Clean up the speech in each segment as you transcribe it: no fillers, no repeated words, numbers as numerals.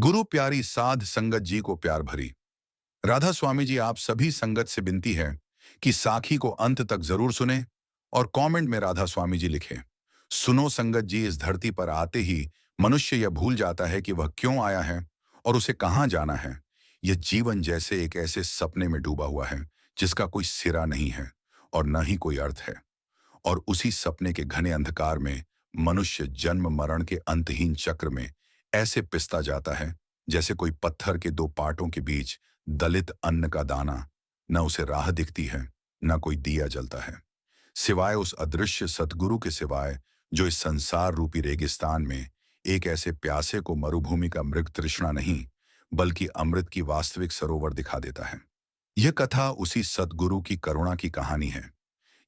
गुरु प्यारी साध संगत जी को प्यार भरी। राधा स्वामी जी, आप सभी संगत से विनती है कि साखी को अंत तक जरूर सुने और कमेंट में राधा स्वामी जी लिखें। सुनो संगत जी, इस धरती पर आते ही मनुष्य यह भूल जाता है कि वह क्यों आया है और उसे कहाँ जाना है। यह जीवन जैसे एक ऐसे सपने में डूबा हुआ है जिसका कोई सिरा नहीं है और न ही कोई अर्थ है। और उसी सपने के घने अंधकार में मनुष्य जन्म मरण के अंतहीन चक्र में ऐसे पिसता जाता है जैसे कोई पत्थर के दो पाटों के बीच दलित अन्न का दाना। न उसे राह दिखती है, न कोई दिया जलता है, सिवाय उस अदृश्य सतगुरु के सिवाय, जो इस संसार रूपी रेगिस्तान में एक ऐसे प्यासे को मरुभूमि का मृग तृष्णा नहीं बल्कि अमृत की वास्तविक सरोवर दिखा देता है। यह कथा उसी सतगुरु की करुणा की कहानी है।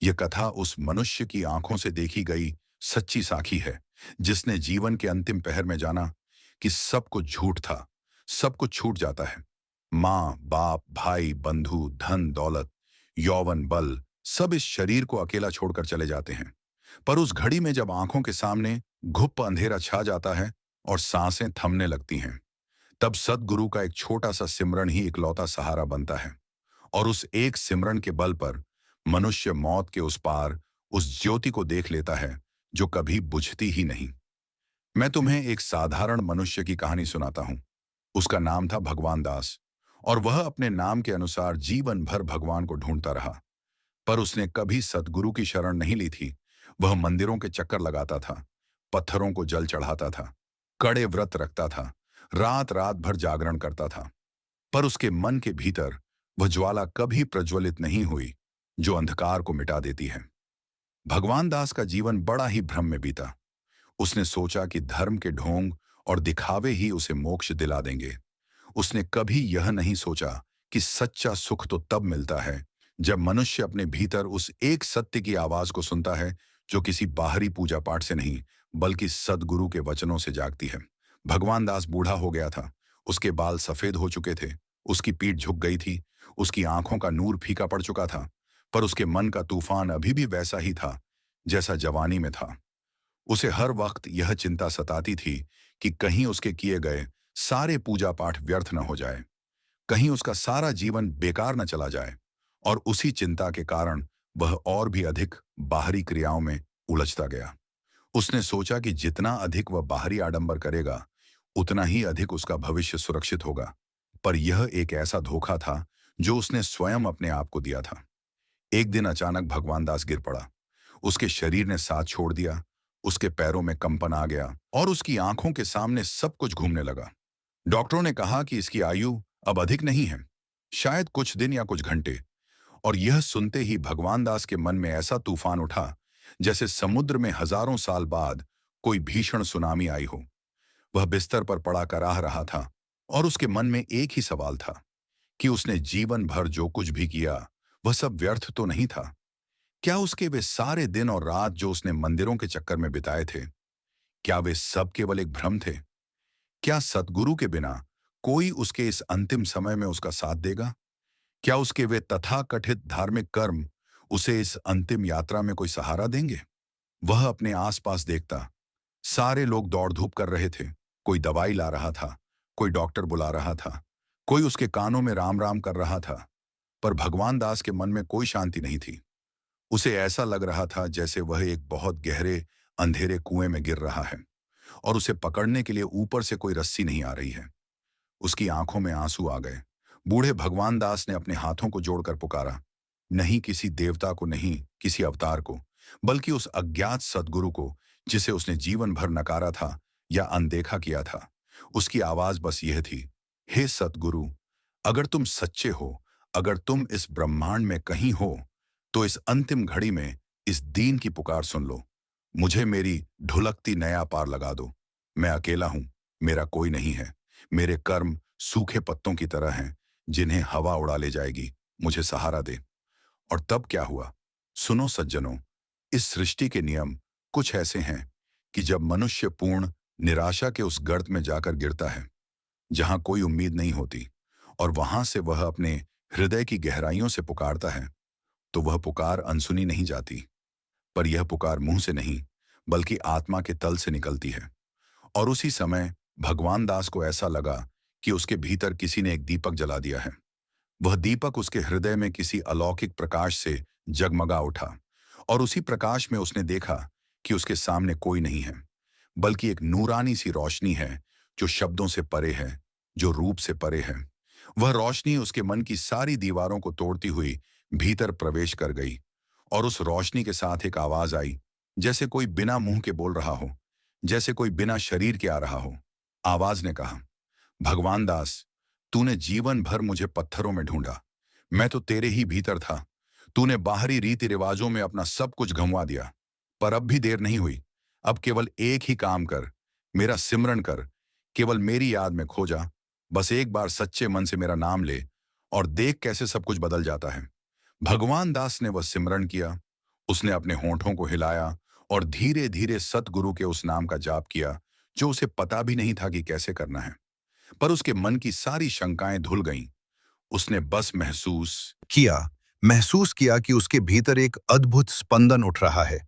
यह कथा उस मनुष्य की आंखों से देखी गई सच्ची साखी है जिसने जीवन के अंतिम पहर में जाना कि सब कुछ झूठ था, सब कुछ छूट जाता है। माँ बाप भाई बंधु धन दौलत यौवन बल सब इस शरीर को अकेला छोड़कर चले जाते हैं। पर उस घड़ी में जब आंखों के सामने घुप अंधेरा छा जाता है और सांसें थमने लगती हैं, तब सदगुरु का एक छोटा सा सिमरन ही इकलौता सहारा बनता है। और उस एक सिमरन के बल पर मनुष्य मौत के उस पार उस ज्योति को देख लेता है जो कभी बुझती ही नहीं। मैं तुम्हें एक साधारण मनुष्य की कहानी सुनाता हूं। उसका नाम था भगवान दास और वह अपने नाम के अनुसार जीवन भर भगवान को ढूंढता रहा। पर उसने कभी सतगुरु की शरण नहीं ली थी। वह मंदिरों के चक्कर लगाता था, पत्थरों को जल चढ़ाता था, कड़े व्रत रखता था, रात रात भर जागरण करता था। पर उसके मन के भीतर वह ज्वाला कभी प्रज्वलित नहीं हुई जो अंधकार को मिटा देती है। भगवान दास का जीवन बड़ा ही भ्रम में बीता। उसने सोचा कि धर्म के ढोंग और दिखावे ही उसे मोक्ष दिला देंगे। उसने कभी यह नहीं सोचा कि सच्चा सुख तो तब मिलता है जब मनुष्य अपने भीतर उस एक सत्य की आवाज को सुनता है जो किसी बाहरी पूजा पाठ से नहीं बल्कि सदगुरु के वचनों से जागती है। भगवान दास बूढ़ा हो गया था। उसके बाल सफेद हो चुके थे, उसकी पीठ झुक गई थी, उसकी आंखों का नूर फीका पड़ चुका था। पर उसके मन का तूफान अभी भी वैसा ही था जैसा जवानी में था। उसे हर वक्त यह चिंता सताती थी कि कहीं उसके किए गए सारे पूजा पाठ व्यर्थ न हो जाए, कहीं उसका सारा जीवन बेकार न चला जाए। और उसी चिंता के कारण वह और भी अधिक बाहरी क्रियाओं में उलझता गया। उसने सोचा कि जितना अधिक वह बाहरी आडंबर करेगा उतना ही अधिक उसका भविष्य सुरक्षित होगा। पर यह एक ऐसा धोखा था जो उसने स्वयं अपने आप को दिया था। एक दिन अचानक भगवान दास गिर पड़ा। उसके शरीर ने साथ छोड़ दिया, उसके पैरों में कंपन आ गया और उसकी आंखों के सामने सब कुछ घूमने लगा। डॉक्टरों ने कहा कि इसकी आयु अब अधिक नहीं है, शायद कुछ दिन या कुछ घंटे। और यह सुनते ही भगवान दास के मन में ऐसा तूफान उठा जैसे समुद्र में हजारों साल बाद कोई भीषण सुनामी आई हो। वह बिस्तर पर पड़ा कराह रहा था और उसके मन में एक ही सवाल था कि उसने जीवन भर जो कुछ भी किया वह सब व्यर्थ तो नहीं था। क्या उसके वे सारे दिन और रात जो उसने मंदिरों के चक्कर में बिताए थे, क्या वे सब केवल एक भ्रम थे? क्या सतगुरु के बिना कोई उसके इस अंतिम समय में उसका साथ देगा? क्या उसके वे तथाकथित धार्मिक कर्म उसे इस अंतिम यात्रा में कोई सहारा देंगे? वह अपने आसपास देखता। सारे लोग दौड़ धूप कर रहे थे। कोई दवाई ला रहा था, कोई डॉक्टर बुला रहा था, कोई उसके कानों में राम राम कर रहा था। पर भगवान दास के मन में कोई शांति नहीं थी। उसे ऐसा लग रहा था जैसे वह एक बहुत गहरे अंधेरे कुएं में गिर रहा है और उसे पकड़ने के लिए ऊपर से कोई रस्सी नहीं आ रही है। उसकी आंखों में आंसू आ गए। बूढ़े भगवान दास ने अपने हाथों को जोड़कर पुकारा, नहीं किसी देवता को, नहीं किसी अवतार को, बल्कि उस अज्ञात सदगुरु को जिसे उसने जीवन भर नकारा था या अनदेखा किया था। उसकी आवाज बस यह थी, हे सतगुरु, अगर तुम सच्चे हो, अगर तुम इस ब्रह्मांड में कहीं हो, तो इस अंतिम घड़ी में इस दीन की पुकार सुन लो। मुझे मेरी ढुलकती नया पार लगा दो। मैं अकेला हूं, मेरा कोई नहीं है। मेरे कर्म सूखे पत्तों की तरह हैं जिन्हें हवा उड़ा ले जाएगी। मुझे सहारा दे। और तब क्या हुआ? सुनो सज्जनों, इस सृष्टि के नियम कुछ ऐसे हैं कि जब मनुष्य पूर्ण निराशा के उस गर्त में जाकर गिरता है जहां कोई उम्मीद नहीं होती और वहां से वह अपने हृदय की गहराइयों से पुकारता है, तो वह पुकार अनसुनी नहीं जाती। पर यह पुकार मुंह से नहीं बल्कि आत्मा के तल से निकलती है। और उसी समय भगवान दास को ऐसा लगा कि उसके भीतर किसी ने एक दीपक जला दिया है। वह दीपक उसके हृदय में किसी अलौकिक प्रकाश से जगमगा उठा और उसी प्रकाश में उसने देखा कि उसके सामने कोई नहीं है, बल्कि एक नूरानी सी रोशनी है जो शब्दों से परे है, जो रूप से परे है। वह रोशनी उसके मन की सारी दीवारों को तोड़ती हुई भीतर प्रवेश कर गई और उस रोशनी के साथ एक आवाज आई, जैसे कोई बिना मुंह के बोल रहा हो, जैसे कोई बिना शरीर के आ रहा हो। आवाज ने कहा, भगवान दास, तूने जीवन भर मुझे पत्थरों में ढूंढा, मैं तो तेरे ही भीतर था। तूने बाहरी रीति रिवाजों में अपना सब कुछ गंवा दिया, पर अब भी देर नहीं हुई। अब केवल एक ही काम कर, मेरा सिमरन कर, केवल मेरी याद में खो जा। बस एक बार सच्चे मन से मेरा नाम ले और देख कैसे सब कुछ बदल जाता है। भगवान दास ने वह सिमरन किया। उसने अपने होंठों को हिलाया और धीरे धीरे सतगुरु के उस नाम का जाप किया जो उसे पता भी नहीं था कि कैसे करना है। पर उसके मन की सारी शंकाएं धुल गईं। उसने बस महसूस किया कि उसके भीतर एक अद्भुत स्पंदन उठ रहा है,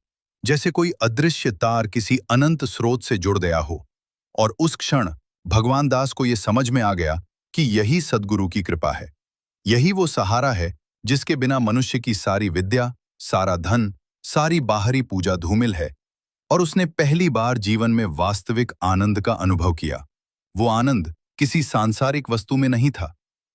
जैसे कोई अदृश्य तार किसी अनंत स्रोत से जुड़ गया हो। और उस क्षण भगवान दास को यह समझ में आ गया कि यही सद्गुरु की कृपा है, यही वो सहारा है जिसके बिना मनुष्य की सारी विद्या, सारा धन, सारी बाहरी पूजा धूमिल है। और उसने पहली बार जीवन में वास्तविक आनंद का अनुभव किया। वो आनंद किसी सांसारिक वस्तु में नहीं था,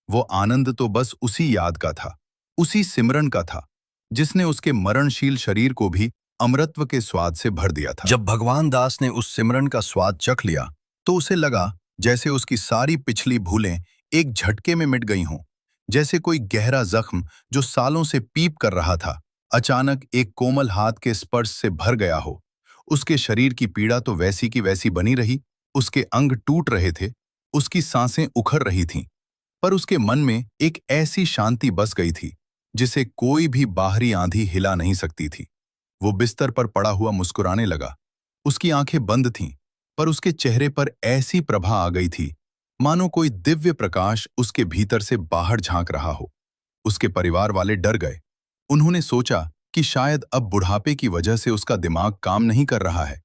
वो आनंद तो बस उसी याद का था, उसी सिमरन का था, जिसने उसके मरणशील शरीर को भी अमृतत्व के स्वाद से भर दिया था। जब भगवान दास ने उस सिमरन का स्वाद चख लिया तो उसे लगा जैसे उसकी सारी पिछली भूलें एक झटके में मिट गई हों, जैसे कोई गहरा जख्म जो सालों से पीप कर रहा था अचानक एक कोमल हाथ के स्पर्श से भर गया हो। उसके शरीर की पीड़ा तो वैसी की वैसी बनी रही, उसके अंग टूट रहे थे, उसकी सांसें उखड़ रही थीं, पर उसके मन में एक ऐसी शांति बस गई थी जिसे कोई भी बाहरी आंधी हिला नहीं सकती थी। वो बिस्तर पर पड़ा हुआ मुस्कुराने लगा। उसकी आंखें बंद थीं, पर उसके चेहरे पर ऐसी प्रभा आ गई थी मानो कोई दिव्य प्रकाश उसके भीतर से बाहर झांक रहा हो। उसके परिवार वाले डर गए। उन्होंने सोचा कि शायद अब बुढ़ापे की वजह से उसका दिमाग काम नहीं कर रहा है,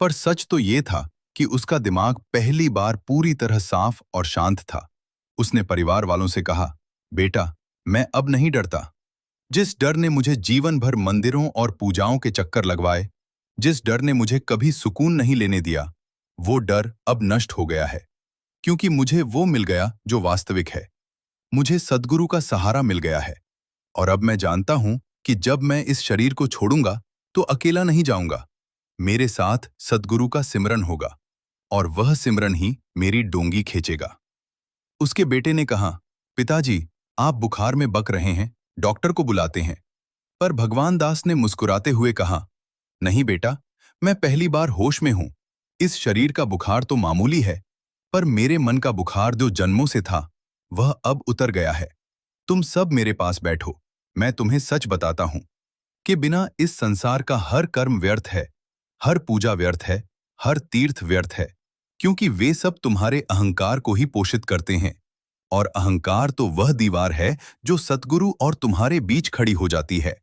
पर सच तो ये था कि उसका दिमाग पहली बार पूरी तरह साफ और शांत था। उसने परिवार वालों से कहा, बेटा, मैं अब नहीं डरता। जिस डर ने मुझे जीवन भर मंदिरों और पूजाओं के चक्कर लगवाए, जिस डर ने मुझे कभी सुकून नहीं लेने दिया, वो डर अब नष्ट हो गया है, क्योंकि मुझे वो मिल गया जो वास्तविक है। मुझे सद्गुरु का सहारा मिल गया है और अब मैं जानता हूं कि जब मैं इस शरीर को छोड़ूंगा तो अकेला नहीं जाऊंगा। मेरे साथ सद्गुरु का सिमरन होगा और वह सिमरन ही मेरी डोंगी खींचेगा। उसके बेटे ने कहा, पिताजी, आप बुखार में बक रहे हैं, डॉक्टर को बुलाते हैं। पर भगवान दास ने मुस्कुराते हुए कहा, नहीं बेटा, मैं पहली बार होश में हूं। इस शरीर का बुखार तो मामूली है, पर मेरे मन का बुखार जो जन्मों से था वह अब उतर गया है। तुम सब मेरे पास बैठो, मैं तुम्हें सच बताता हूं कि बिना इस संसार का हर कर्म व्यर्थ है, हर पूजा व्यर्थ है, हर तीर्थ व्यर्थ है, क्योंकि वे सब तुम्हारे अहंकार को ही पोषित करते हैं। और अहंकार तो वह दीवार है जो सतगुरु और तुम्हारे बीच खड़ी हो जाती है।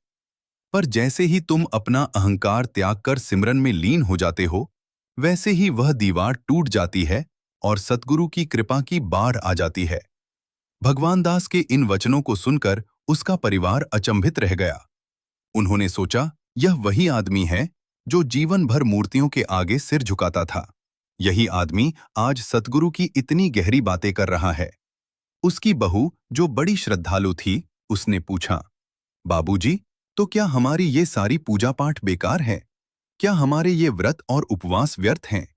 पर जैसे ही तुम अपना अहंकार त्याग कर सिमरन में लीन हो जाते हो, वैसे ही वह दीवार टूट जाती है और सतगुरु की कृपा की बाढ़ आ जाती है। भगवान दास के इन वचनों को सुनकर उसका परिवार अचंभित रह गया। उन्होंने सोचा, यह वही आदमी है जो जीवन भर मूर्तियों के आगे सिर झुकाता था। यही आदमी आज सतगुरु की इतनी गहरी बातें कर रहा है। उसकी बहू, जो बड़ी श्रद्धालु थी, उसने पूछा, बाबूजी, तो क्या हमारी ये सारी पूजा पाठ बेकार है? क्या हमारे ये व्रत और उपवास व्यर्थ हैं?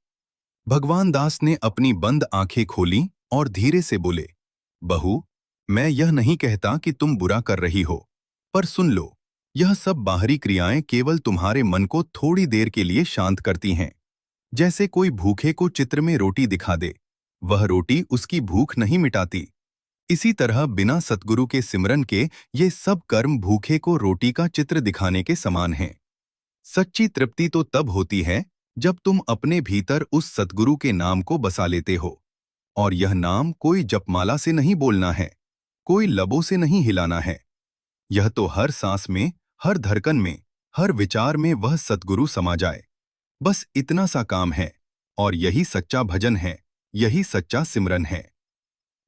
भगवान दास ने अपनी बंद आंखें खोलीं और धीरे से बोले, बहू, मैं यह नहीं कहता कि तुम बुरा कर रही हो, पर सुन लो, यह सब बाहरी क्रियाएं केवल तुम्हारे मन को थोड़ी देर के लिए शांत करती हैं। जैसे कोई भूखे को चित्र में रोटी दिखा दे, वह रोटी उसकी भूख नहीं मिटाती। इसी तरह बिना सतगुरु के सिमरन के ये सब कर्म भूखे को रोटी का चित्र दिखाने के समान हैं। सच्ची तृप्ति तो तब होती है जब तुम अपने भीतर उस सतगुरु के नाम को बसा लेते हो। और यह नाम कोई जपमाला से नहीं बोलना है, कोई लबों से नहीं हिलाना है। यह तो हर सांस में, हर धड़कन में, हर विचार में वह सतगुरु समा जाए। बस इतना सा काम है, और यही सच्चा भजन है, यही सच्चा सिमरन है।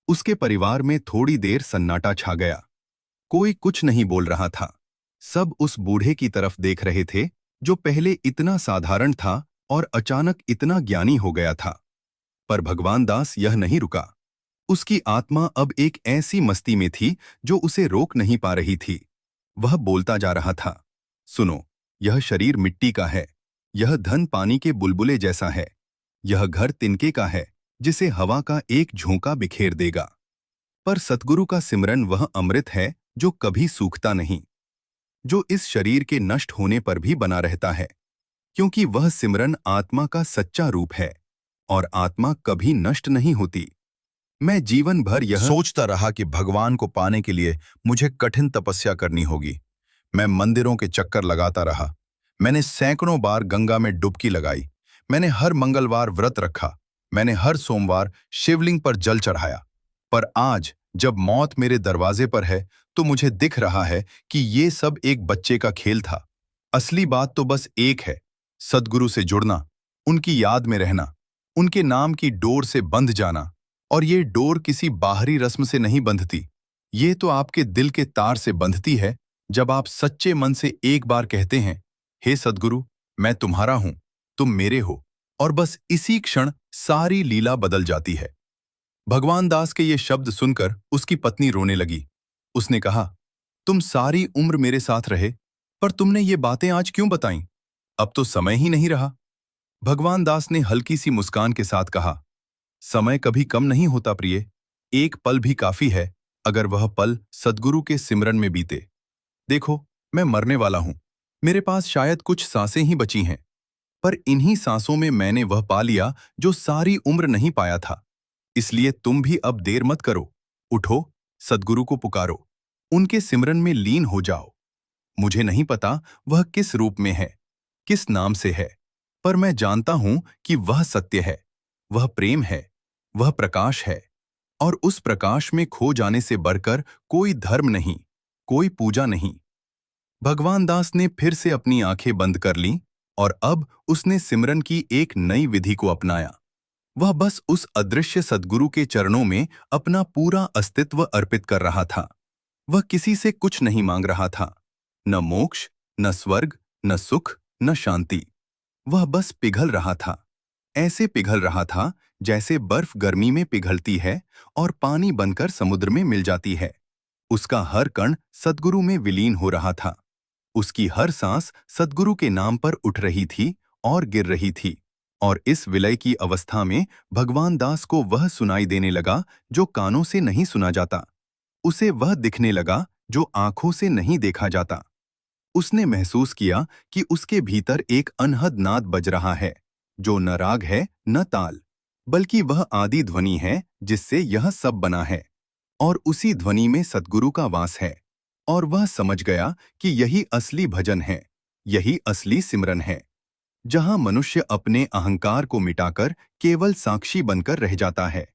उसके परिवार में थोड़ी देर सन्नाटा छा गया। कोई कुछ नहीं बोल रहा था। सब उस बूढ़े की तरफ देख रहे थे जो पहले इतना साधारण था और अचानक इतना ज्ञानी हो गया था। पर भगवान दास यह नहीं रुका। उसकी आत्मा अब एक ऐसी मस्ती में थी जो उसे रोक नहीं पा रही थी। वह बोलता जा रहा था, सुनो, यह शरीर मिट्टी का है, यह धन पानी के बुलबुले जैसा है, यह घर तिनके का है जिसे हवा का एक झोंका बिखेर देगा। पर सतगुरु का सिमरन वह अमृत है जो कभी सूखता नहीं, जो इस शरीर के नष्ट होने पर भी बना रहता है, क्योंकि वह सिमरन आत्मा का सच्चा रूप है और आत्मा कभी नष्ट नहीं होती। मैं जीवन भर यह सोचता रहा कि भगवान को पाने के लिए मुझे कठिन तपस्या करनी होगी। मैं मंदिरों के चक्कर लगाता रहा। मैंने सैकड़ों बार गंगा में डुबकी लगाई। मैंने हर मंगलवार व्रत रखा। मैंने हर सोमवार शिवलिंग पर जल चढ़ाया। पर आज जब मौत मेरे दरवाजे पर है तो मुझे दिख रहा है कि ये सब एक बच्चे का खेल था। असली बात तो बस एक है, सद्गुरु से जुड़ना, उनकी याद में रहना, उनके नाम की डोर से बंध जाना। और ये डोर किसी बाहरी रस्म से नहीं बंधती, ये तो आपके दिल के तार से बंधती है जब आप सच्चे मन से एक बार कहते हैं, हे सद्गुरु, मैं तुम्हारा हूं, तुम मेरे हो। और बस इसी क्षण सारी लीला बदल जाती है। भगवान दास के ये शब्द सुनकर उसकी पत्नी रोने लगी। उसने कहा, तुम सारी उम्र मेरे साथ रहे, पर तुमने ये बातें आज क्यों बताईं? अब तो समय ही नहीं रहा। भगवान दास ने हल्की सी मुस्कान के साथ कहा, समय कभी कम नहीं होता प्रिय, एक पल भी काफी है अगर वह पल सद्गुरु के सिमरन में बीते। देखो, मैं मरने वाला हूं, मेरे पास शायद कुछ सांसें ही बची हैं, पर इन्हीं सांसों में मैंने वह पा लिया जो सारी उम्र नहीं पाया था। इसलिए तुम भी अब देर मत करो, उठो, सद्गुरु को पुकारो, उनके सिमरन में लीन हो जाओ। मुझे नहीं पता वह किस रूप में है, किस नाम से है, पर मैं जानता हूं कि वह सत्य है, वह प्रेम है, वह प्रकाश है, और उस प्रकाश में खो जाने से बढ़कर कोई धर्म नहीं, कोई पूजा नहीं। भगवान दास ने फिर से अपनी आंखें बंद कर लीं और अब उसने सिमरन की एक नई विधि को अपनाया। वह बस उस अदृश्य सद्गुरु के चरणों में अपना पूरा अस्तित्व अर्पित कर रहा था। वह किसी से कुछ नहीं मांग रहा था, न मोक्ष, न स्वर्ग, न सुख, न शांति। वह बस पिघल रहा था, ऐसे पिघल रहा था जैसे बर्फ गर्मी में पिघलती है और पानी बनकर समुद्र में मिल जाती है। उसका हर कण सद्गुरु में विलीन हो रहा था। उसकी हर सांस सद्गुरु के नाम पर उठ रही थी और गिर रही थी। और इस विलय की अवस्था में भगवान दास को वह सुनाई देने लगा जो कानों से नहीं सुना जाता। उसे वह दिखने लगा जो आंखों से नहीं देखा जाता। उसने महसूस किया कि उसके भीतर एक अनहद नाद बज रहा है, जो न राग है न ताल, बल्कि वह आदि ध्वनि है जिससे यह सब बना है। और उसी ध्वनि में सद्गुरु का वास है। और वह समझ गया कि यही असली भजन है, यही असली सिमरन है, जहां मनुष्य अपने अहंकार को मिटाकर केवल साक्षी बनकर रह जाता है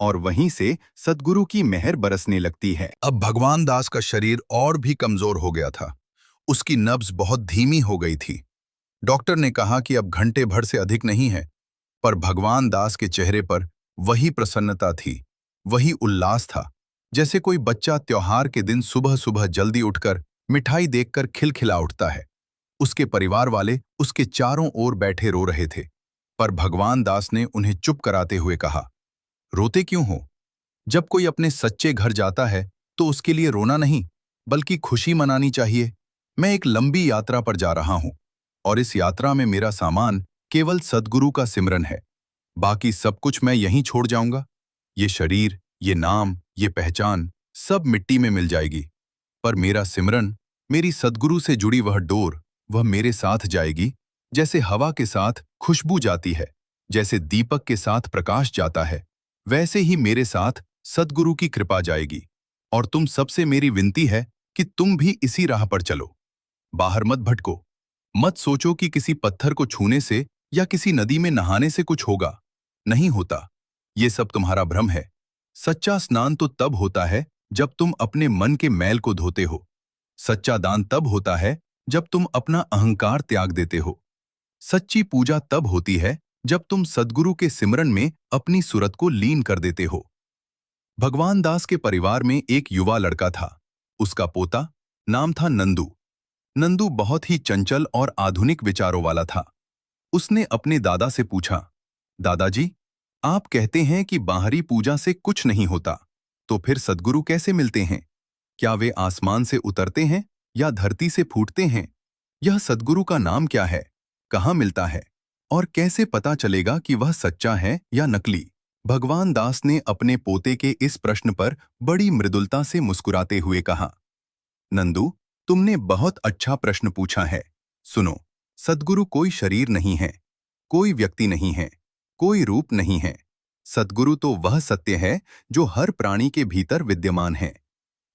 और वहीं से सद्गुरु की मेहर बरसने लगती है। अब भगवान दास का शरीर और भी कमजोर हो गया था। उसकी नब्ज बहुत धीमी हो गई थी। डॉक्टर ने कहा कि अब घंटे भर से अधिक नहीं है, पर भगवान दास के चेहरे पर वही प्रसन्नता थी, वही उल्लास था, जैसे कोई बच्चा त्योहार के दिन सुबह सुबह जल्दी उठकर मिठाई देखकर खिलखिला उठता है। उसके परिवार वाले उसके चारों ओर बैठे रो रहे थे, पर भगवान दास ने उन्हें चुप कराते हुए कहा, रोते क्यों हो? जब कोई अपने सच्चे घर जाता है तो उसके लिए रोना नहीं, बल्कि खुशी मनानी चाहिए। मैं एक लंबी यात्रा पर जा रहा हूं और इस यात्रा में मेरा सामान केवल सद्गुरु का सिमरन है। बाकी सब कुछ मैं यहीं छोड़ जाऊंगा। ये शरीर, ये नाम, ये पहचान सब मिट्टी में मिल जाएगी, पर मेरा सिमरन, मेरी सद्गुरु से जुड़ी वह डोर, वह मेरे साथ जाएगी, जैसे हवा के साथ खुशबू जाती है, जैसे दीपक के साथ प्रकाश जाता है, वैसे ही मेरे साथ सद्गुरु की कृपा जाएगी। और तुम सबसे मेरी विनती है कि तुम भी इसी राह पर चलो। बाहर मत भटको। मत सोचो कि किसी पत्थर को छूने से या किसी नदी में नहाने से कुछ होगा। नहीं होता। ये सब तुम्हारा भ्रम है। सच्चा स्नान तो तब होता है जब तुम अपने मन के मैल को धोते हो। सच्चा दान तब होता है जब तुम अपना अहंकार त्याग देते हो। सच्ची पूजा तब होती है जब तुम सद्गुरु के सिमरन में अपनी सुरत को लीन कर देते हो। भगवान दास के परिवार में एक युवा लड़का था। उसका पोता नाम था नंदू। नंदू बहुत ही चंचल और आधुनिक विचारों वाला था। उसने अपने दादा से पूछा, दादाजी, आप कहते हैं कि बाहरी पूजा से कुछ नहीं होता, तो फिर सद्गुरु कैसे मिलते हैं? क्या वे आसमान से उतरते हैं या धरती से फूटते हैं? यह सद्गुरु का नाम क्या है? कहाँ मिलता है? और कैसे पता चलेगा कि वह सच्चा है या नकली? भगवान दास ने अपने पोते के इस प्रश्न पर बड़ी मृदुलता से मुस्कुराते हुए कहा, नंदू, तुमने बहुत अच्छा प्रश्न पूछा है। सुनो, सद्गुरु कोई शरीर नहीं है, कोई व्यक्ति नहीं है, कोई रूप नहीं है। सद्गुरु तो वह सत्य है जो हर प्राणी के भीतर विद्यमान है।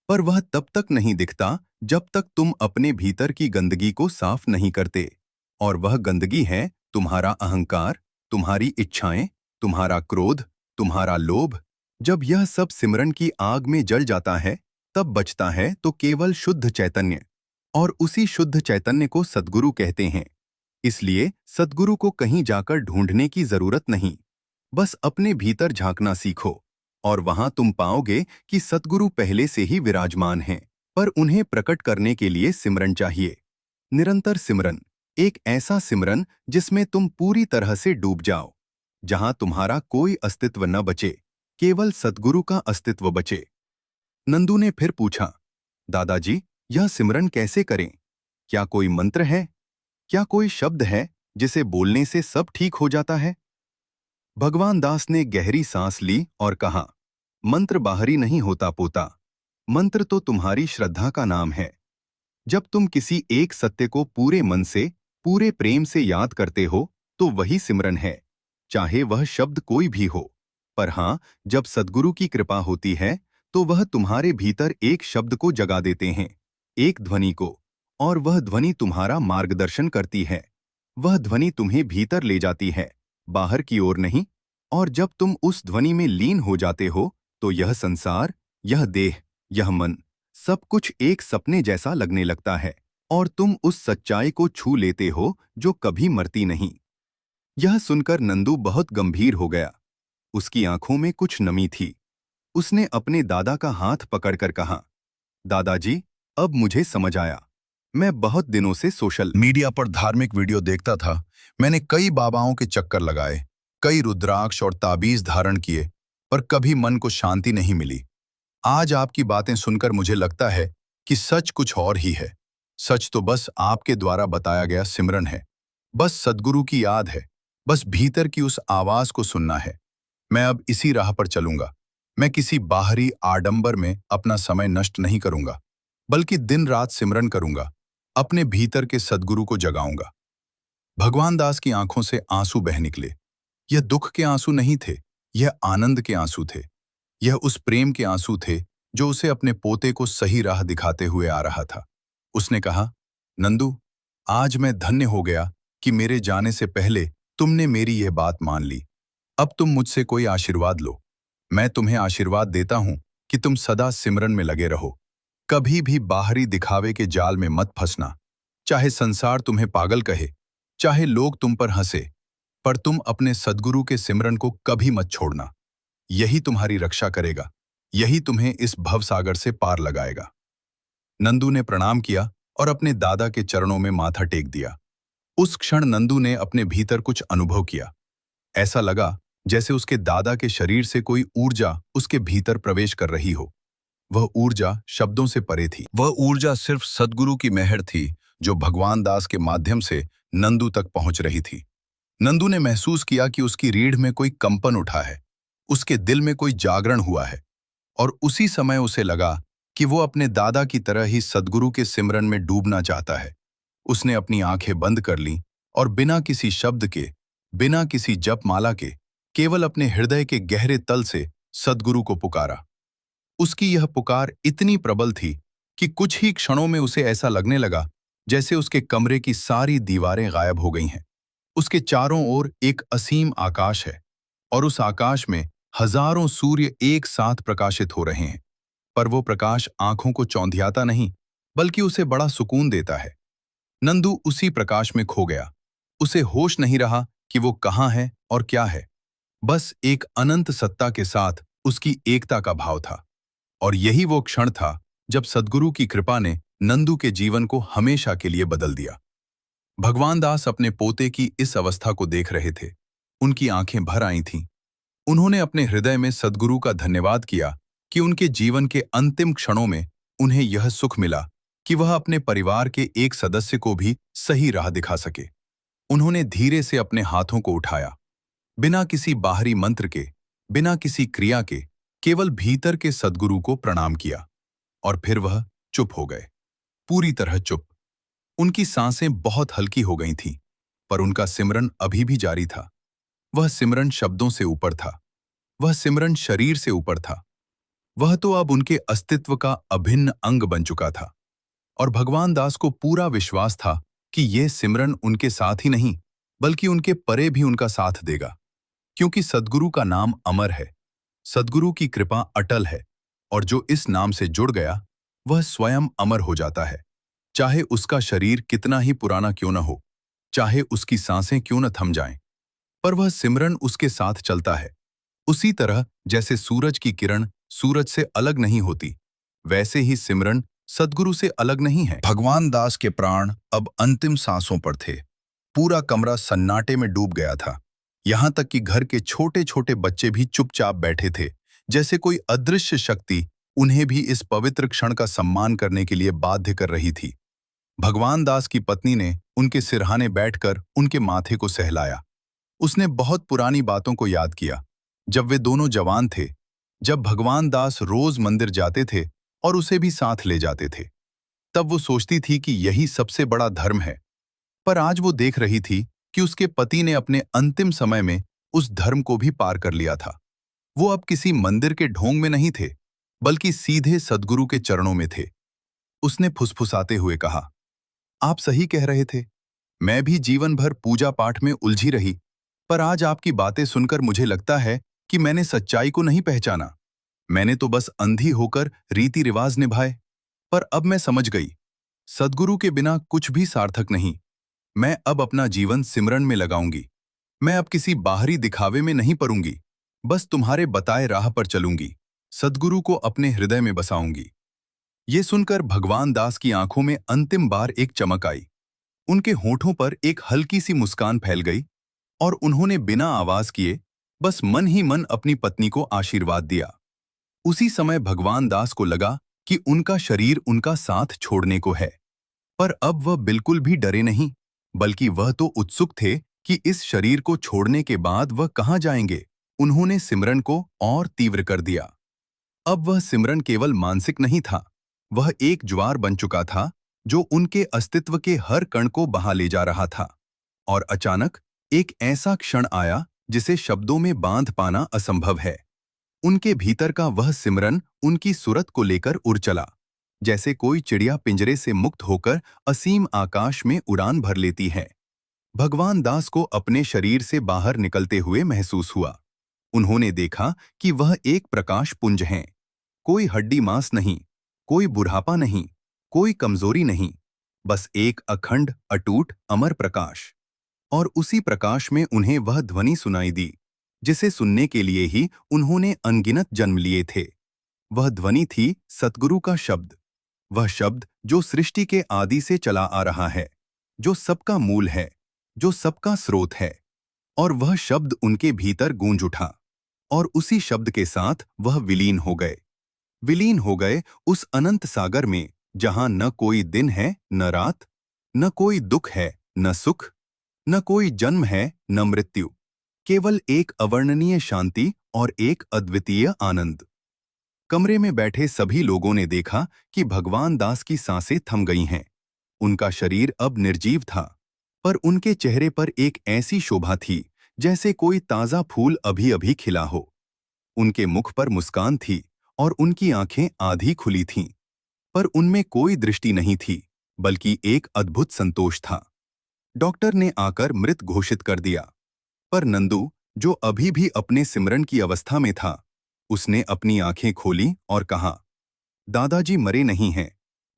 पर वह तब तक नहीं दिखता जब तक तुम अपने भीतर की गंदगी को साफ नहीं करते। और वह गंदगी है तुम्हारा अहंकार, तुम्हारी इच्छाएं, तुम्हारा क्रोध, तुम्हारा लोभ। जब यह सब सिमरन की आग में जल जाता है, तब बचता है तो केवल शुद्ध चैतन्य। और उसी शुद्ध चैतन्य को सद्गुरु कहते हैं। इसलिए सद्गुरु को कहीं जाकर ढूंढने की जरूरत नहीं, बस अपने भीतर झांकना सीखो और वहां तुम पाओगे कि सद्गुरु पहले से ही विराजमान हैं। पर उन्हें प्रकट करने के लिए सिमरन चाहिए। निरंतर सिमरन, एक ऐसा सिमरन जिसमें तुम पूरी तरह से डूब जाओ, जहां तुम्हारा कोई अस्तित्व न बचे, केवल सद्गुरु का अस्तित्व बचे। नंदू ने फिर पूछा, दादाजी, यह सिमरन कैसे करें? क्या कोई मंत्र है? क्या कोई शब्द है जिसे बोलने से सब ठीक हो जाता है? भगवान दास ने गहरी सांस ली और कहा, मंत्र बाहरी नहीं होता पोता, मंत्र तो तुम्हारी श्रद्धा का नाम है। जब तुम किसी एक सत्य को पूरे मन से, पूरे प्रेम से याद करते हो, तो वही सिमरन है, चाहे वह शब्द कोई भी हो। पर हां, जब सद्गुरु की कृपा होती है, तो वह तुम्हारे भीतर एक शब्द को जगा देते हैं, एक ध्वनि को, और वह ध्वनि तुम्हारा मार्गदर्शन करती है। वह ध्वनि तुम्हें भीतर ले जाती है, बाहर की ओर नहीं। और जब तुम उस ध्वनि में लीन हो जाते हो, तो यह संसार, यह देह, यह मन, सब कुछ एक सपने जैसा लगने लगता है और तुम उस सच्चाई को छू लेते हो जो कभी मरती नहीं। यह सुनकर नंदू बहुत गंभीर हो गया। उसकी आंखों में कुछ नमी थी। उसने अपने दादा का हाथ पकड़कर कहा, दादाजी, अब मुझे समझ आया। मैं बहुत दिनों से सोशल मीडिया पर धार्मिक वीडियो देखता था। मैंने कई बाबाओं के चक्कर लगाए, कई रुद्राक्ष और ताबीज धारण किए, पर कभी मन को शांति नहीं मिली। आज आपकी बातें सुनकर मुझे लगता है कि सच कुछ और ही है। सच तो बस आपके द्वारा बताया गया सिमरन है, बस सद्गुरु की याद है, बस भीतर की उस आवाज को सुनना है। मैं अब इसी राह पर चलूंगा। मैं किसी बाहरी आडंबर में अपना समय नष्ट नहीं करूंगा, बल्कि दिन रात सिमरन करूंगा, अपने भीतर के सद्गुरु को जगाऊंगा। भगवान दास की आंखों से आंसू बह निकले। यह दुख के आंसू नहीं थे, यह आनंद के आंसू थे। यह उस प्रेम के आंसू थे जो उसे अपने पोते को सही राह दिखाते हुए आ रहा था। उसने कहा, नंदू, आज मैं धन्य हो गया कि मेरे जाने से पहले तुमने मेरी यह बात मान ली। अब तुम मुझसे कोई आशीर्वाद लो। मैं तुम्हें आशीर्वाद देता हूं कि तुम सदा सिमरन में लगे रहो। कभी भी बाहरी दिखावे के जाल में मत फंसना। चाहे संसार तुम्हें पागल कहे, चाहे लोग तुम पर हंसे, पर तुम अपने सद्गुरु के सिमरन को कभी मत छोड़ना। यही तुम्हारी रक्षा करेगा, यही तुम्हें इस भवसागर से पार लगाएगा। नंदू ने प्रणाम किया और अपने दादा के चरणों में माथा टेक दिया। उस क्षण नंदू ने अपने भीतर कुछ अनुभव किया। ऐसा लगा जैसे उसके दादा के शरीर से कोई ऊर्जा उसके भीतर प्रवेश कर रही हो। वह ऊर्जा शब्दों से परे थी। वह ऊर्जा सिर्फ सद्गुरु की मेहर थी जो भगवान दास के माध्यम से नंदू तक पहुंच रही थी। नंदू ने महसूस किया कि उसकी रीढ़ में कोई कंपन उठा है, उसके दिल में कोई जागरण हुआ है। और उसी समय उसे लगा कि वो अपने दादा की तरह ही सद्गुरु के सिमरन में डूबना चाहता है। उसने अपनी आंखें बंद कर लीं और बिना किसी शब्द के, बिना किसी जपमाला के, केवल अपने हृदय के गहरे तल से सद्गुरु को पुकारा। उसकी यह पुकार इतनी प्रबल थी कि कुछ ही क्षणों में उसे ऐसा लगने लगा जैसे उसके कमरे की सारी दीवारें गायब हो गई हैं। उसके चारों ओर एक असीम आकाश है और उस आकाश में हजारों सूर्य एक साथ प्रकाशित हो रहे हैं। पर वो प्रकाश आंखों को चौंधियाता नहीं, बल्कि उसे बड़ा सुकून देता है। नंदू उसी प्रकाश में खो गया। उसे होश नहीं रहा कि वो कहाँ है और क्या है? बस एक अनंत सत्ता के साथ उसकी एकता का भाव था। और यही वो क्षण था जब सद्गुरु की कृपा ने नंदू के जीवन को हमेशा के लिए बदल दिया। भगवान दास अपने पोते की इस अवस्था को देख रहे थे। उनकी आंखें भर आई थीं। उन्होंने अपने हृदय में सद्गुरु का धन्यवाद किया कि उनके जीवन के अंतिम क्षणों में उन्हें यह सुख मिला कि वह अपने परिवार के एक सदस्य को भी सही राह दिखा सके। उन्होंने धीरे से अपने हाथों को उठाया, बिना किसी बाहरी मंत्र के, बिना किसी क्रिया के, केवल भीतर के सद्गुरु को प्रणाम किया। और फिर वह चुप हो गए, पूरी तरह चुप। उनकी सांसें बहुत हल्की हो गई थीं, पर उनका सिमरन अभी भी जारी था। वह सिमरन शब्दों से ऊपर था, वह सिमरन शरीर से ऊपर था। वह तो अब उनके अस्तित्व का अभिन्न अंग बन चुका था। और भगवान दास को पूरा विश्वास था कि यह सिमरन उनके साथ ही नहीं, बल्कि उनके परे भी उनका साथ देगा। क्योंकि सद्गुरु का नाम अमर है, सद्गुरु की कृपा अटल है, और जो इस नाम से जुड़ गया वह स्वयं अमर हो जाता है। चाहे उसका शरीर कितना ही पुराना क्यों न हो, चाहे उसकी सांसें क्यों न थम जाएं, पर वह सिमरन उसके साथ चलता है। उसी तरह जैसे सूरज की किरण सूरज से अलग नहीं होती, वैसे ही सिमरन सद्गुरु से अलग नहीं है। भगवान दास के प्राण अब अंतिम सांसों पर थे। पूरा कमरा सन्नाटे में डूब गया था। यहां तक कि घर के छोटे छोटे बच्चे भी चुपचाप बैठे थे, जैसे कोई अदृश्य शक्ति उन्हें भी इस पवित्र क्षण का सम्मान करने के लिए बाध्य कर रही थी। भगवान दास की पत्नी ने उनके सिरहाने बैठकर उनके माथे को सहलाया। उसने बहुत पुरानी बातों को याद किया, जब वे दोनों जवान थे, जब भगवान दास रोज मंदिर जाते थे और उसे भी साथ ले जाते थे। तब वो सोचती थी कि यही सबसे बड़ा धर्म है। पर आज वो देख रही थी कि उसके पति ने अपने अंतिम समय में उस धर्म को भी पार कर लिया था। वो अब किसी मंदिर के ढोंग में नहीं थे, बल्कि सीधे सद्गुरु के चरणों में थे। उसने फुसफुसाते हुए कहा, आप सही कह रहे थे। मैं भी जीवन भर पूजा पाठ में उलझी रही, पर आज आपकी बातें सुनकर मुझे लगता है कि मैंने सच्चाई को नहीं पहचाना। मैंने तो बस अंधी होकर रीति रिवाज निभाए। पर अब मैं समझ गई, सद्गुरु के बिना कुछ भी सार्थक नहीं। मैं अब अपना जीवन सिमरन में लगाऊंगी। मैं अब किसी बाहरी दिखावे में नहीं पड़ूंगी, बस तुम्हारे बताए राह पर चलूंगी, सद्गुरु को अपने हृदय में बसाऊंगी। ये सुनकर भगवान दास की आंखों में अंतिम बार एक चमक आई। उनके होठों पर एक हल्की सी मुस्कान फैल गई और उन्होंने बिना आवाज किए बस मन ही मन अपनी पत्नी को आशीर्वाद दिया। उसी समय भगवान दास को लगा कि उनका शरीर उनका साथ छोड़ने को है, पर अब वह बिल्कुल भी डरे नहीं, बल्कि वह तो उत्सुक थे कि इस शरीर को छोड़ने के बाद वह कहाँ जाएंगे। उन्होंने सिमरन को और तीव्र कर दिया। अब वह सिमरन केवल मानसिक नहीं था, वह एक ज्वार बन चुका था जो उनके अस्तित्व के हर कण को बहा ले जा रहा था। और अचानक एक ऐसा क्षण आया जिसे शब्दों में बांध पाना असंभव है। उनके भीतर का वह सिमरन उनकी सुरत को लेकर उड़ चला, जैसे कोई चिड़िया पिंजरे से मुक्त होकर असीम आकाश में उड़ान भर लेती है। भगवान दास को अपने शरीर से बाहर निकलते हुए महसूस हुआ। उन्होंने देखा कि वह एक प्रकाश पुंज है। कोई हड्डी मांस नहीं, कोई बुढ़ापा नहीं, कोई कमजोरी नहीं, बस एक अखंड अटूट अमर प्रकाश। और उसी प्रकाश में उन्हें वह ध्वनि सुनाई दी जिसे सुनने के लिए ही उन्होंने अनगिनत जन्म लिए थे। वह ध्वनि थी सतगुरु का शब्द, वह शब्द जो सृष्टि के आदि से चला आ रहा है, जो सबका मूल है, जो सबका स्रोत है। और वह शब्द उनके भीतर गूंज उठा, और उसी शब्द के साथ वह विलीन हो गए। विलीन हो गए उस अनंत सागर में जहां न कोई दिन है न रात, न कोई दुख है न सुख, न कोई जन्म है न मृत्यु, केवल एक अवर्णनीय शांति और एक अद्वितीय आनंद। कमरे में बैठे सभी लोगों ने देखा कि भगवान दास की सांसें थम गई हैं। उनका शरीर अब निर्जीव था, पर उनके चेहरे पर एक ऐसी शोभा थी जैसे कोई ताजा फूल अभी अभी खिला हो। उनके मुख पर मुस्कान थी और उनकी आंखें आधी खुली थीं, पर उनमें कोई दृष्टि नहीं थी, बल्कि एक अद्भुत संतोष था। डॉक्टर ने आकर मृत घोषित कर दिया, पर नंदू, जो अभी भी अपने सिमरन की अवस्था में था, उसने अपनी आंखें खोली और कहा, दादाजी मरे नहीं हैं,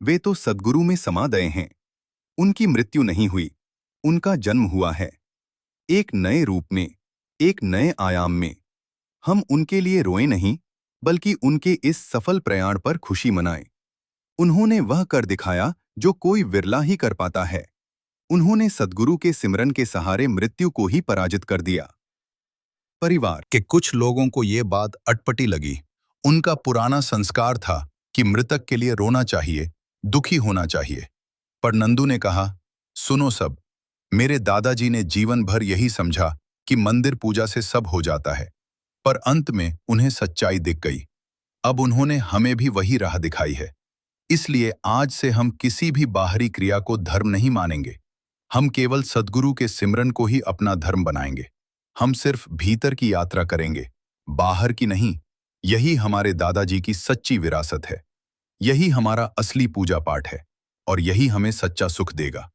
वे तो सद्गुरु में समा गए हैं। उनकी मृत्यु नहीं हुई, उनका जन्म हुआ है, एक नए रूप में, एक नए आयाम में। हम उनके लिए रोए नहीं, बल्कि उनके इस सफल प्रयाण पर खुशी मनाएं। उन्होंने वह कर दिखाया जो कोई विरला ही कर पाता है। उन्होंने सद्गुरु के सिमरन के सहारे मृत्यु को ही पराजित कर दिया। परिवार के कुछ लोगों को ये बात अटपटी लगी। उनका पुराना संस्कार था कि मृतक के लिए रोना चाहिए, दुखी होना चाहिए। पर नंदू ने कहा, सुनो सब, मेरे दादाजी ने जीवन भर यही समझा कि मंदिर पूजा से सब हो जाता है, पर अंत में उन्हें सच्चाई दिख गई। अब उन्होंने हमें भी वही राह दिखाई है। इसलिए आज से हम किसी भी बाहरी क्रिया को धर्म नहीं मानेंगे। हम केवल सद्गुरु के सिमरन को ही अपना धर्म बनाएंगे। हम सिर्फ भीतर की यात्रा करेंगे, बाहर की नहीं। यही हमारे दादाजी की सच्ची विरासत है। यही हमारा असली पूजा पाठ है और यही हमें सच्चा सुख देगा।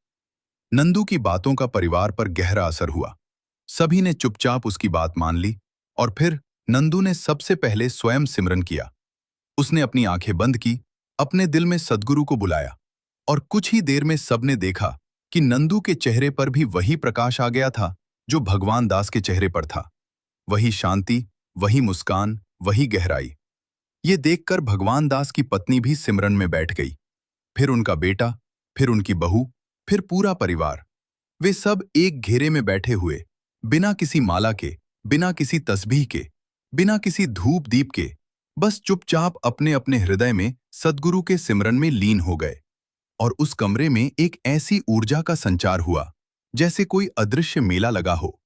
नंदू की बातों का परिवार पर गहरा असर हुआ। सभी ने चुपचाप उसकी बात मान ली और फिर नंदू ने सबसे पहले स्वयं सिमरन किया। उसने अपनी आंखें बंद की, अपने दिल में सद्गुरु को बुलाया और कुछ ही देर में सबने देखा कि नंदू के चेहरे पर भी वही प्रकाश आ गया था जो भगवान दास के चेहरे पर था। वही शांति, वही मुस्कान, वही गहराई। ये देखकर भगवान दास की पत्नी भी सिमरन में बैठ गई। फिर उनका बेटा, फिर उनकी बहू, फिर पूरा परिवार। वे सब एक घेरे में बैठे हुए, बिना किसी माला के, बिना किसी तस्बीह के, बिना किसी धूप दीप के, बस चुपचाप अपने अपने हृदय में सद्गुरु के सिमरन में लीन हो गए। और उस कमरे में एक ऐसी ऊर्जा का संचार हुआ जैसे कोई अदृश्य मेला लगा हो,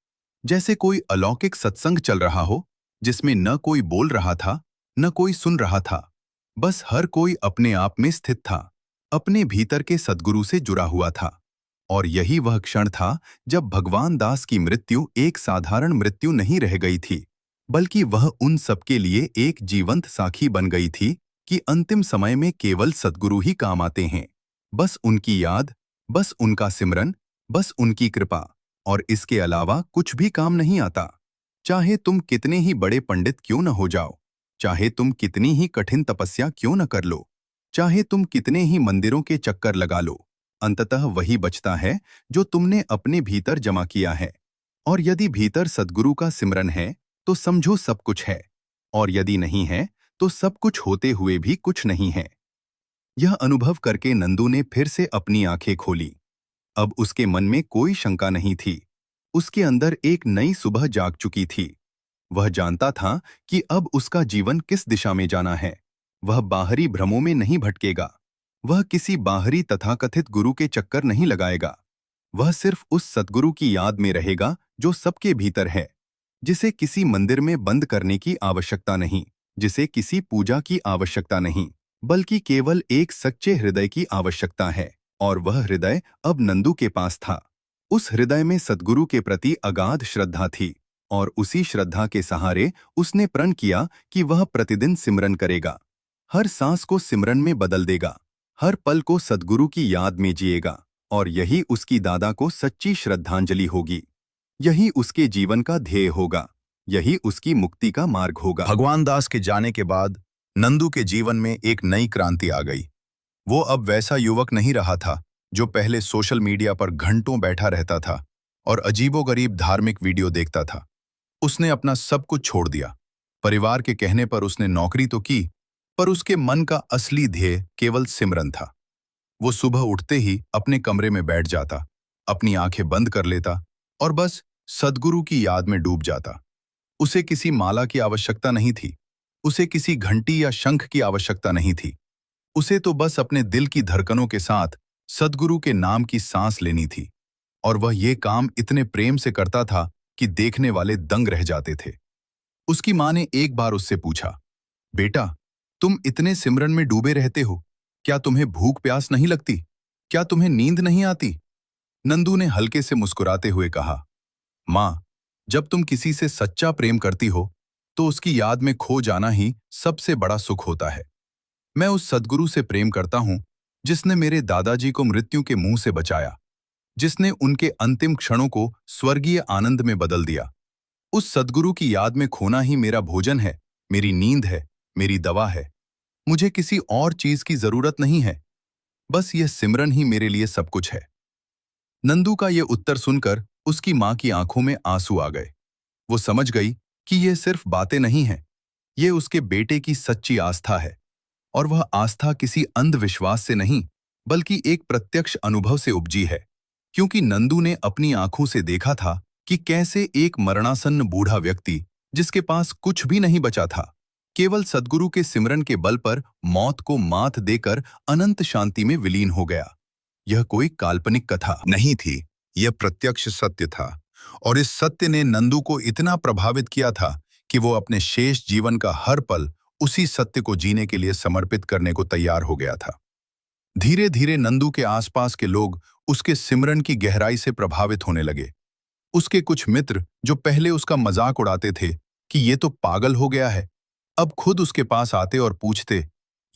जैसे कोई अलौकिक सत्संग चल रहा हो, जिसमें न कोई बोल रहा था, न कोई सुन रहा था। बस हर कोई अपने आप में स्थित था, अपने भीतर के सद्गुरु से जुड़ा हुआ था। और यही वह क्षण था जब भगवान दास की मृत्यु एक साधारण मृत्यु नहीं रह गई थी, बल्कि वह उन सबके लिए एक जीवंत साखी बन गई थी कि अंतिम समय में केवल सद्गुरु ही काम आते हैं। बस उनकी याद, बस उनका सिमरन, बस उनकी कृपा, और इसके अलावा कुछ भी काम नहीं आता। चाहे तुम कितने ही बड़े पंडित क्यों न हो जाओ, चाहे तुम कितनी ही कठिन तपस्या क्यों न कर लो, चाहे तुम कितने ही मंदिरों के चक्कर लगा लो, अंततः वही बचता है जो तुमने अपने भीतर जमा किया है। और यदि भीतर सद्गुरु का सिमरन है तो समझो सब कुछ है, और यदि नहीं है तो सब कुछ होते हुए भी कुछ नहीं है। यह अनुभव करके नंदू ने फिर से अपनी आंखें खोली। अब उसके मन में कोई शंका नहीं थी। उसके अंदर एक नई सुबह जाग चुकी थी। वह जानता था कि अब उसका जीवन किस दिशा में जाना है। वह बाहरी भ्रमों में नहीं भटकेगा। वह किसी बाहरी तथाकथित गुरु के चक्कर नहीं लगाएगा। वह सिर्फ उस सद्गुरु की याद में रहेगा जो सबके भीतर है, जिसे किसी मंदिर में बंद करने की आवश्यकता नहीं, जिसे किसी पूजा की आवश्यकता नहीं, बल्कि केवल एक सच्चे हृदय की आवश्यकता है। और वह हृदय अब नंदू के पास था। उस हृदय में सद्गुरु के प्रति अगाध श्रद्धा थी, और उसी श्रद्धा के सहारे उसने प्रण किया कि वह प्रतिदिन सिमरन करेगा, हर सांस को सिमरन में बदल देगा, हर पल को सद्गुरु की याद में जिएगा। और यही उसकी दादा को सच्ची श्रद्धांजलि होगी। यही उसके जीवन का ध्येय होगा। यही उसकी मुक्ति का मार्ग होगा। भगवान दास के जाने के बाद नंदू के जीवन में एक नई क्रांति आ गई। वो अब वैसा युवक नहीं रहा था जो पहले सोशल मीडिया पर घंटों बैठा रहता था और अजीबोगरीब धार्मिक वीडियो देखता था। उसने अपना सब कुछ छोड़ दिया। परिवार के कहने पर उसने नौकरी तो की, पर उसके मन का असली ध्येय केवल सिमरन था। वो सुबह उठते ही अपने कमरे में बैठ जाता, अपनी आंखें बंद कर लेता और बस सद्गुरु की याद में डूब जाता। उसे किसी माला की आवश्यकता नहीं थी, उसे किसी घंटी या शंख की आवश्यकता नहीं थी। उसे तो बस अपने दिल की धड़कनों के साथ सद्गुरु के नाम की सांस लेनी थी। और वह ये काम इतने प्रेम से करता था कि देखने वाले दंग रह जाते थे। उसकी माँ ने एक बार उससे पूछा, बेटा, तुम इतने सिमरन में डूबे रहते हो, क्या तुम्हें भूख प्यास नहीं लगती? क्या तुम्हें नींद नहीं आती? नंदू ने हल्के से मुस्कुराते हुए कहा, माँ, जब तुम किसी से सच्चा प्रेम करती हो तो उसकी याद में खो जाना ही सबसे बड़ा सुख होता है। मैं उस सद्गुरु से प्रेम करता हूं जिसने मेरे दादाजी को मृत्यु के मुंह से बचाया, जिसने उनके अंतिम क्षणों को स्वर्गीय आनंद में बदल दिया। उस सद्गुरु की याद में खोना ही मेरा भोजन है, मेरी नींद है, मेरी दवा है। मुझे किसी और चीज की जरूरत नहीं है। बस यह सिमरन ही मेरे लिए सब कुछ है। नंदू का यह उत्तर सुनकर उसकी मां की आंखों में आंसू आ गए। वो समझ गई कि ये सिर्फ बातें नहीं हैं, ये उसके बेटे की सच्ची आस्था है। और वह आस्था किसी अंधविश्वास से नहीं, बल्कि एक प्रत्यक्ष अनुभव से उपजी है। क्योंकि नंदू ने अपनी आंखों से देखा था कि कैसे एक मरणासन्न बूढ़ा व्यक्ति, जिसके पास कुछ भी नहीं बचा था, केवल सद्गुरु के सिमरन के बल पर मौत को मात देकर अनंत शांति में विलीन हो गया। यह कोई काल्पनिक कथा नहीं थी, यह प्रत्यक्ष सत्य था। और इस सत्य ने नंदू को इतना प्रभावित किया था कि वो अपने शेष जीवन का हर पल उसी सत्य को जीने के लिए समर्पित करने को तैयार हो गया था। धीरे धीरे नंदू के आसपास के लोग उसके सिमरन की गहराई से प्रभावित होने लगे। उसके कुछ मित्र, जो पहले उसका मजाक उड़ाते थे कि ये तो पागल हो गया है, अब खुद उसके पास आते और पूछते,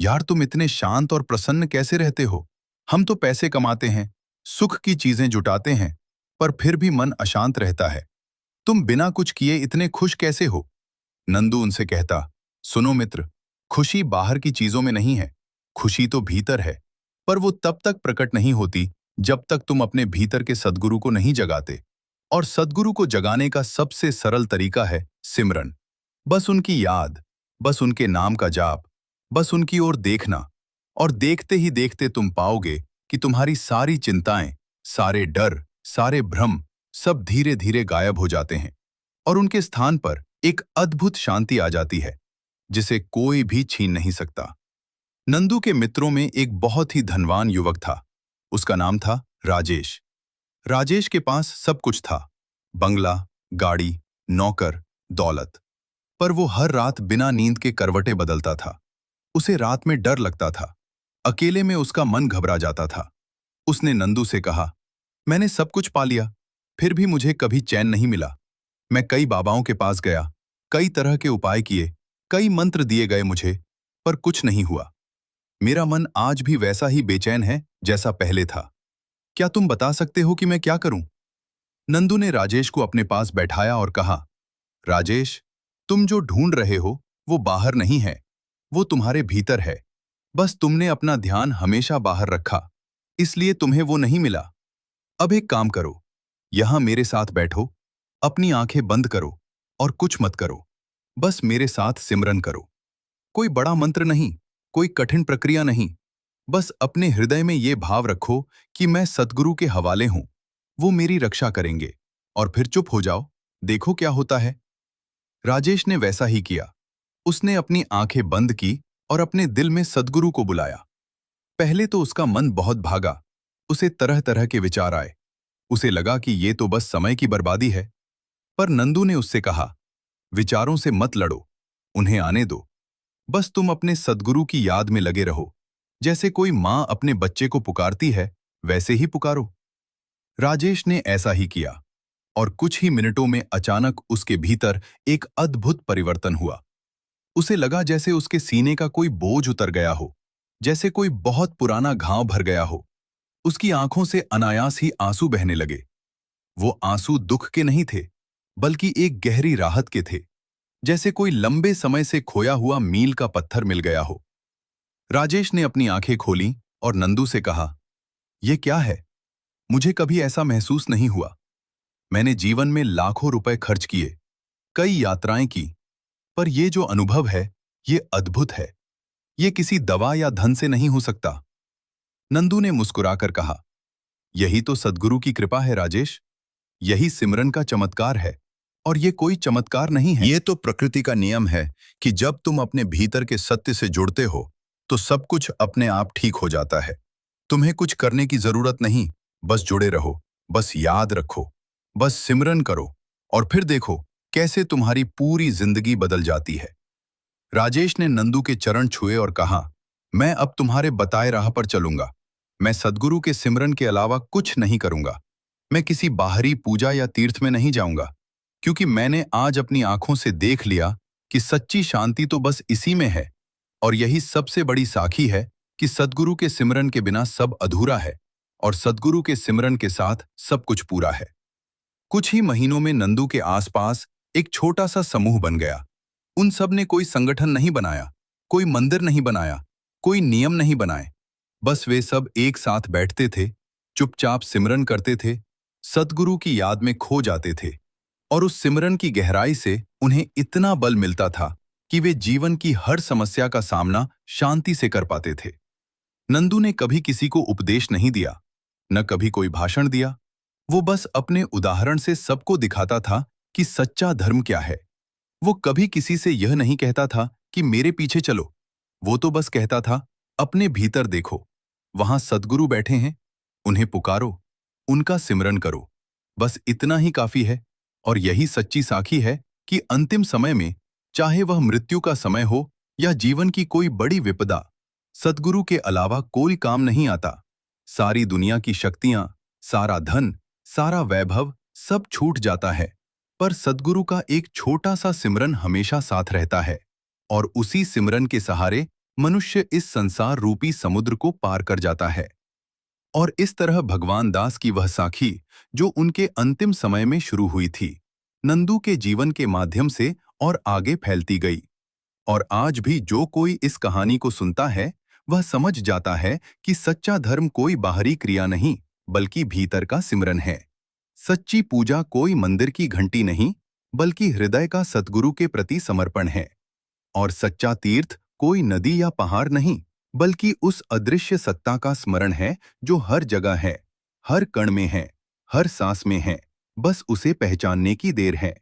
यार तुम इतने शांत और प्रसन्न कैसे रहते हो? हम तो पैसे कमाते हैं, सुख की चीजें जुटाते हैं, पर फिर भी मन अशांत रहता है। तुम बिना कुछ किए इतने खुश कैसे हो? नंदू उनसे कहता, सुनो मित्र, खुशी बाहर की चीजों में नहीं है, खुशी तो भीतर है। पर वो तब तक प्रकट नहीं होती जब तक तुम अपने भीतर के सद्गुरु को नहीं जगाते। और सद्गुरु को जगाने का सबसे सरल तरीका है सिमरन। बस उनकी याद, बस उनके नाम का जाप, बस उनकी ओर देखना। और देखते ही देखते तुम पाओगे कि तुम्हारी सारी चिंताएं, सारे डर, सारे भ्रम सब धीरे धीरे गायब हो जाते हैं। और उनके स्थान पर एक अद्भुत शांति आ जाती है, जिसे कोई भी छीन नहीं सकता। नंदू के मित्रों में एक बहुत ही धनवान युवक था। उसका नाम था राजेश। राजेश के पास सब कुछ था, बंगला, गाड़ी, नौकर, दौलत। पर वो हर रात बिना नींद के करवटें बदलता था। उसे रात में डर लगता था, अकेले में उसका मन घबरा जाता था। उसने नंदू से कहा, मैंने सब कुछ पा लिया, फिर भी मुझे कभी चैन नहीं मिला। मैं कई बाबाओं के पास गया, कई तरह के उपाय किए, कई मंत्र दिए गए मुझे, पर कुछ नहीं हुआ। मेरा मन आज भी वैसा ही बेचैन है जैसा पहले था। क्या तुम बता सकते हो कि मैं क्या करूं? नंदू ने राजेश को अपने पास बैठाया और कहा, राजेश, तुम जो ढूंढ रहे हो वो बाहर नहीं है, वो तुम्हारे भीतर है। बस तुमने अपना ध्यान हमेशा बाहर रखा, इसलिए तुम्हें वो नहीं मिला। अब एक काम करो, यहां मेरे साथ बैठो, अपनी आंखें बंद करो और कुछ मत करो। बस मेरे साथ सिमरन करो। कोई बड़ा मंत्र नहीं, कोई कठिन प्रक्रिया नहीं। बस अपने हृदय में ये भाव रखो कि मैं सद्गुरु के हवाले हूं, वो मेरी रक्षा करेंगे। और फिर चुप हो जाओ, देखो क्या होता है। राजेश ने वैसा ही किया। उसने अपनी आंखें बंद की और अपने दिल में सद्गुरु को बुलाया। पहले तो उसका मन बहुत भागा, उसे तरह तरह के विचार आए। उसे लगा कि ये तो बस समय की बर्बादी है। पर नंदू ने उससे कहा, विचारों से मत लड़ो, उन्हें आने दो। बस तुम अपने सद्गुरु की याद में लगे रहो। जैसे कोई मां अपने बच्चे को पुकारती है, वैसे ही पुकारो। राजेश ने ऐसा ही किया और कुछ ही मिनटों में अचानक उसके भीतर एक अद्भुत परिवर्तन हुआ। उसे लगा जैसे उसके सीने का कोई बोझ उतर गया हो, जैसे कोई बहुत पुराना घाव भर गया हो। उसकी आंखों से अनायास ही आंसू बहने लगे। वो आंसू दुख के नहीं थे, बल्कि एक गहरी राहत के थे, जैसे कोई लंबे समय से खोया हुआ मील का पत्थर मिल गया हो। राजेश ने अपनी आंखें खोलीं और नंदू से कहा, यह क्या है? मुझे कभी ऐसा महसूस नहीं हुआ। मैंने जीवन में लाखों रुपए खर्च किए, कई यात्राएं की, पर यह जो अनुभव है, ये अद्भुत है। ये किसी दवा या धन से नहीं हो सकता। नंदू ने मुस्कुराकर कहा, यही तो सद्गुरु की कृपा है राजेश, यही सिमरन का चमत्कार है। और ये कोई चमत्कार नहीं है, ये तो प्रकृति का नियम है कि जब तुम अपने भीतर के सत्य से जुड़ते हो तो सब कुछ अपने आप ठीक हो जाता है। तुम्हें कुछ करने की जरूरत नहीं, बस जुड़े रहो, बस याद रखो, बस सिमरन करो और फिर देखो कैसे तुम्हारी पूरी जिंदगी बदल जाती है। राजेश ने नंदू के चरण छुए और कहा, मैं अब तुम्हारे बताए राह पर चलूंगा। मैं सद्गुरु के सिमरन के अलावा कुछ नहीं करूंगा। मैं किसी बाहरी पूजा या तीर्थ में नहीं जाऊंगा, क्योंकि मैंने आज अपनी आंखों से देख लिया कि सच्ची शांति तो बस इसी में है। और यही सबसे बड़ी साखी है कि सद्गुरु के सिमरन के बिना सब अधूरा है और सद्गुरु के सिमरन के साथ सब कुछ पूरा है। कुछ ही महीनों में नंदू के आसपास एक छोटा सा समूह बन गया। उन सब ने कोई संगठन नहीं बनाया, कोई मंदिर नहीं बनाया, कोई नियम नहीं बनाए। बस वे सब एक साथ बैठते थे, चुपचाप सिमरन करते थे, सद्गुरु की याद में खो जाते थे। और उस सिमरन की गहराई से उन्हें इतना बल मिलता था कि वे जीवन की हर समस्या का सामना शांति से कर पाते थे। नंदू ने कभी किसी को उपदेश नहीं दिया, न कभी कोई भाषण दिया। वो बस अपने उदाहरण से सबको दिखाता था कि सच्चा धर्म क्या है। वो कभी किसी से यह नहीं कहता था कि मेरे पीछे चलो। वो तो बस कहता था, अपने भीतर देखो, वहां सद्गुरु बैठे हैं, उन्हें पुकारो, उनका सिमरन करो। बस इतना ही काफी है। और यही सच्ची साखी है कि अंतिम समय में, चाहे वह मृत्यु का समय हो या जीवन की कोई बड़ी विपदा, सद्गुरु के अलावा कोई काम नहीं आता। सारी दुनिया की शक्तियां, सारा धन, सारा वैभव सब छूट जाता है, पर सद्गुरु का एक छोटा सा सिमरन हमेशा साथ रहता है। और उसी सिमरन के सहारे मनुष्य इस संसार रूपी समुद्र को पार कर जाता है। और इस तरह भगवान दास की वह साखी, जो उनके अंतिम समय में शुरू हुई थी, नंदू के जीवन के माध्यम से और आगे फैलती गई। और आज भी जो कोई इस कहानी को सुनता है, वह समझ जाता है कि सच्चा धर्म कोई बाहरी क्रिया नहीं, बल्कि भीतर का सिमरन है। सच्ची पूजा कोई मंदिर की घंटी नहीं, बल्कि हृदय का सद्गुरु के प्रति समर्पण है। और सच्चा तीर्थ कोई नदी या पहाड़ नहीं, बल्कि उस अदृश्य सत्ता का स्मरण है जो हर जगह है, हर कण में है, हर सांस में है। बस उसे पहचानने की देर है।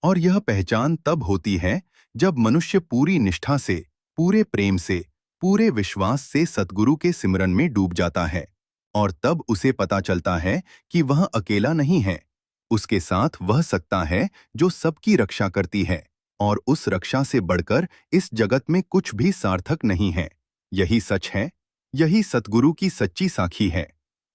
और यह पहचान तब होती है जब मनुष्य पूरी निष्ठा से, पूरे प्रेम से, पूरे विश्वास से सद्गुरु के सिमरन में डूब जाता है। और तब उसे पता चलता है कि वह अकेला नहीं है। उसके साथ वह सत्ता है जो सबकी रक्षा करती है, और उस रक्षा से बढ़कर इस जगत में कुछ भी सार्थक नहीं है। यही सच है, यही सद्गुरु की सच्ची साखी है।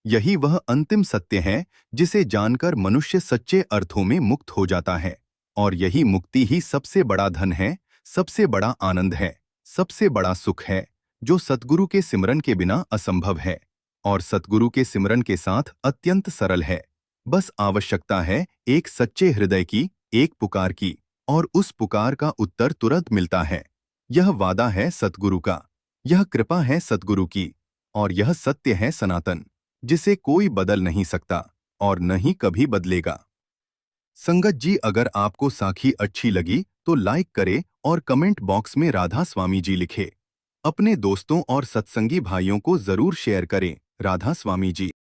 यही वह अंतिम सत्य है जिसे जानकर मनुष्य सच्चे अर्थों में मुक्त हो जाता है। और यही मुक्ति ही सबसे बड़ा धन है, सबसे बड़ा आनंद है, सबसे बड़ा सुख है, जो सद्गुरु के सिमरन के बिना असंभव है। और सद्गुरु के सिमरन के साथ अत्यंत सरल है। बस आवश्यकता है एक सच्चे हृदय की, एक पुकार की, और उस पुकार का उत्तर तुरंत मिलता है। यह वादा है सद्गुरु का, यह कृपा है सद्गुरु की, और यह सत्य है सनातन, जिसे कोई बदल नहीं सकता और न ही कभी बदलेगा। संगत जी, अगर आपको साखी अच्छी लगी तो लाइक करें और कमेंट बॉक्स में राधा स्वामी जी लिखें। अपने दोस्तों और सत्संगी भाइयों को जरूर शेयर करें। राधा स्वामी जी।